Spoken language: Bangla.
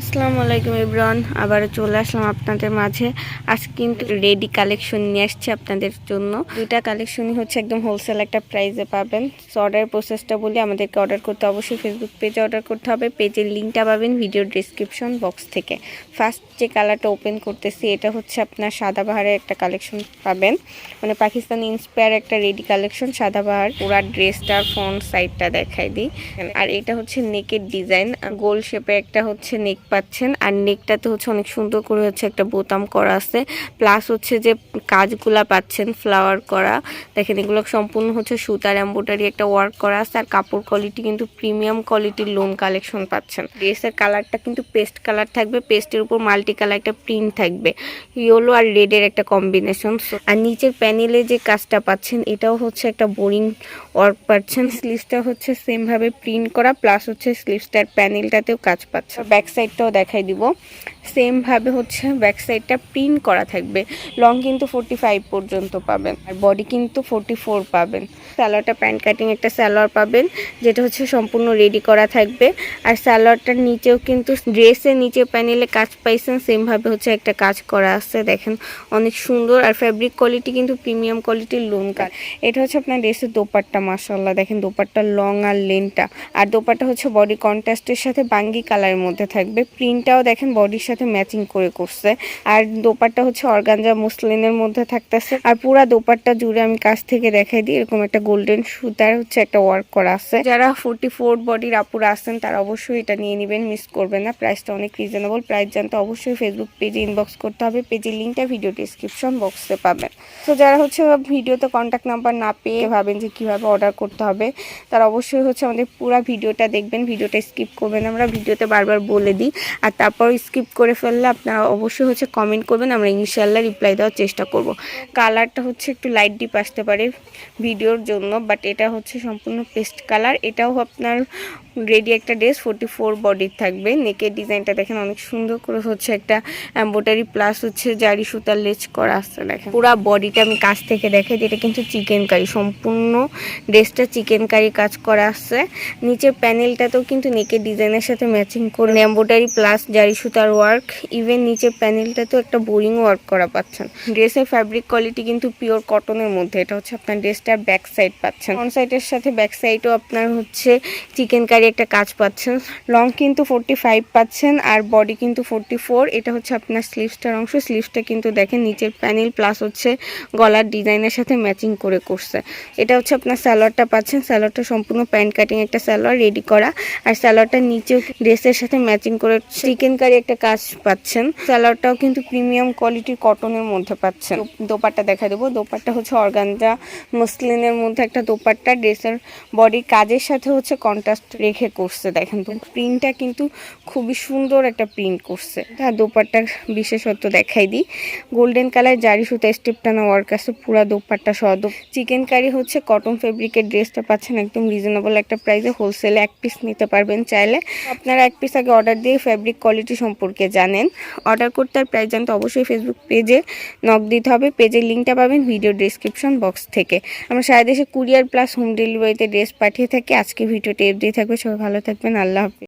আসসালামু আলাইকুম এভরিওয়ান, আবারও চলে আসলাম আপনাদের মাঝে। আজকে কিন্তু রেডি কালেকশন নিয়ে আসছি আপনাদের জন্য। দুইটা কালেকশনই হচ্ছে একদম হোলসেল একটা প্রাইসে পাবেন। সো অর্ডার প্রসেসটা বলি, আমাদেরকে অর্ডার করতে অবশ্যই ফেসবুক পেজে অর্ডার করতে হবে। পেজের লিঙ্কটা পাবেন ভিডিও ডিসক্রিপশন বক্স থেকে। ফার্স্ট যে কালারটা ওপেন করতেছি, এটা হচ্ছে আপনার সাদাবাহারের একটা কালেকশন পাবেন, মানে পাকিস্তানি ইন্সপায়ার একটা রেডি কালেকশন। সাদাবাহার পুরা ড্রেসটার ফ্রন্ট সাইডটা দেখাই দিই। আর এটা হচ্ছে নেকের ডিজাইন, গোল শেপে একটা হচ্ছে নেক পাচ্ছেন। আর নেকটাতে হচ্ছে অনেক সুন্দর করে হচ্ছে একটা বোতাম করা আছে, প্লাস হচ্ছে যে কাজগুলা পাচ্ছেন ফ্লাওয়ার করা। দেখেন এগুলো সম্পূর্ণ হচ্ছে সুতার এমব্রয়ডারি একটা ওয়ার্ক করা আছে। আর কাপড় কোয়ালিটি কিন্তু প্রিমিয়াম কোয়ালিটির লোন কালেকশন পাচ্ছেন। ড্রেসের কালারটা কিন্তু পেস্ট কালার থাকবে, পেস্টের উপর মাল্টি কালার একটা প্রিন্ট থাকবে, ইয়েলো আর রেডের একটা কম্বিনেশন। আর নিচের প্যানেলে যে কাজটা পাচ্ছেন এটাও হচ্ছে একটা বোরিং ওয়ার্ক পাচ্ছেন। স্লিভসটা হচ্ছে সেম ভাবে প্রিন্ট করা, প্লাস হচ্ছে স্লিভসটার প্যানেলটাতেও কাজ পাচ্ছেন। ব্যাক সাইডটাও দেখাই দিব, সেম ভাবে হচ্ছে ব্যাক সাইডটা প্রিন্ট করা থাকবে। লং কিন্তু 45 পর্যন্ত পাবেন, আর বডি কিন্তু 44 পাবেন। সালোয়ারটা প্যান্ট কাটিং একটা সালোয়ার পাবেন, যেটা হচ্ছে সম্পূর্ণ রেডি করা থাকবে। আর সালোয়ারটার নিচেও কিন্তু ড্রেসের নিচে প্যানেলে কাজ পাইছেন, সেম ভাবে হচ্ছে একটা কাজ করা আছে। দেখেন অনেক সুন্দর। আর ফ্যাব্রিক কোয়ালিটি কিন্তু প্রিমিয়াম কোয়ালিটির লোন কাজ। এটা হচ্ছে আপনার ড্রেসের দোপাট্টা, মাশাআল্লাহ দেখেন দোপাট্টা লং আর লেনটা। আর দোপাট্টা হচ্ছে বডি কন্ট্রাস্টের সাথে বাঙ্গি কালারের মধ্যে থাকবে। প্রিন্টটাও দেখেন বডির সাথে ম্যাচিং করে করছে। আর দোপাট্টা হচ্ছে অর্গানজা মুসলিনের মধ্যে থাকতেছে। আর পুরা দোপাট্টা জুড়ে আমি কাছ থেকে দেখাই দিই, এরকম একটা গোল্ডেন সুতার হচ্ছে একটা ওয়ার্ক করা আছে। যারা 44 বডির আপুরা আছেন তারা অবশ্যই এটা নিয়ে নেবেন, মিস করবেন না। প্রাইসটা অনেক রিজনেবল। প্রাইস জানতে অবশ্যই ফেসবুক পেজে ইনবক্স করতে হবে। পেজের লিঙ্কটা ভিডিও ডিসক্রিপশন বক্সে পাবেন। তো যারা হচ্ছে ভিডিওতে কন্ট্যাক্ট নাম্বার না পেয়ে ভাবেন যে কিভাবে অর্ডার করতে হবে, তারা অবশ্যই হচ্ছে আমাদের পুরো ভিডিওটা দেখবেন, ভিডিওটা স্কিপ করবেন। আমরা ভিডিওতে বারবার বলে দিই, আর তারপর স্কিপ করে ফেললে আপনারা অবশ্যই হচ্ছে কমেন্ট করবেন, আমরা ইনশাআল্লাহ রিপ্লাই দেওয়ার চেষ্টা করব। কালারটা হচ্ছে একটু লাইট ডিপ আসতে পারে ভিডিওর জন্য, বাট এটা হচ্ছে সম্পূর্ণ পেস্ট কালার। এটাও আপনার রেডি একটা ড্রেস 44 বডির থাকবে। নেকের ডিজাইনটা দেখেন অনেক সুন্দর করে হচ্ছে একটা এমব্রয়ডারি, প্লাস হচ্ছে জারি সুতার লেজ করা আছে। দেখেন পুরো বডিটা আমি কাছ থেকে দেখাই, যেটা কিন্তু চিকেন কারি, সম্পূর্ণ ড্রেসটা চিকেন কারি কাজ করা আছে। নিচের প্যানেলটাতেও কিন্তু নেকের ডিজাইনের সাথে ম্যাচিং করে এমব্রয়ডারি প্লাস জারি সুতার ওয়ার্ক। ইভেন নিচের প্যানেলটাতেও একটা বোরিং ওয়ার্ক করা পাচ্ছেন। ড্রেসের ফ্যাব্রিক কোয়ালিটি কিন্তু পিওর কটনের মধ্যে। এটা হচ্ছে আপনার ড্রেসটার ব্যাক সাইড পাচ্ছেন, ফ্রন্ট সাইডের সাথে ব্যাক সাইডও আপনার হচ্ছে চিকেন কারি একটা কাজ পাচ্ছেন। লং কিন্তু 45 পাচ্ছেন, আর বডি কিন্তু 44। এটা হচ্ছে আপনার স্লিভসটার অংশ। স্লিভসটা কিন্তু দেখেন নিচের প্যানেল প্লাস হচ্ছে গলার ডিজাইনের সাথে ম্যাচিং করে করছে। এটা হচ্ছে আপনার সালোয়ারটা পাচ্ছেন। সালোয়ারটা সম্পূর্ণ প্যান্ট কাটিং একটা সালোয়ার রেডি করা, আর সালোয়ারটার নিচেও ড্রেসের সাথে ম্যাচিং করে চিকেন কারি একটা কাজ পাচ্ছেন। সালোয়ারটাও কিন্তু প্রিমিয়াম কোয়ালিটির কটনের মধ্যে পাচ্ছেন। দোপাট্টা দেখা দেবো। দোপাট্টা হচ্ছে অর্গানজা মসলিনের মধ্যে একটা দোপাট্টা, ড্রেসের বডির কাজের সাথে হচ্ছে কন্ট্রাস্ট রেখে করছে। দেখেন তো প্রিন্টটা কিন্তু খুবই সুন্দর একটা প্রিন্ট করছে। হ্যাঁ, দোপাট্টার বিশেষত্ব দেখাই দিই, গোল্ডেন কালার জারি সুতা স্টেপ টানা ওয়ার্ক আছে পুরা দোপাট্টা সহ। চিকেন কারি হচ্ছে কটন ফেব্রিকের ড্রেসটা পাচ্ছেন একদম রিজনেবল একটা প্রাইসে। হোলসেলে এক পিস নিতে পারবেন চাইলে। আপনারা এক পিস আগে অর্ডার দিয়ে ফেব্রিক কোয়ালিটি সম্পর্কে জানেন। অর্ডার করতে আর প্রাইস জানতে অবশ্যই ফেসবুক পেজে নক দিতে হবে। পেজের লিঙ্কটা পাবেন ভিডিও ডিসক্রিপশন বক্স থেকে। আমরা সারা দেশে কুরিয়ার প্লাস হোম ডেলিভারিতে ড্রেস পাঠিয়ে থাকি। আজকে ভিডিওটা দিয়ে থাকবে। সবাই ভালো থাকবেন, আল্লাহ হাফেজ।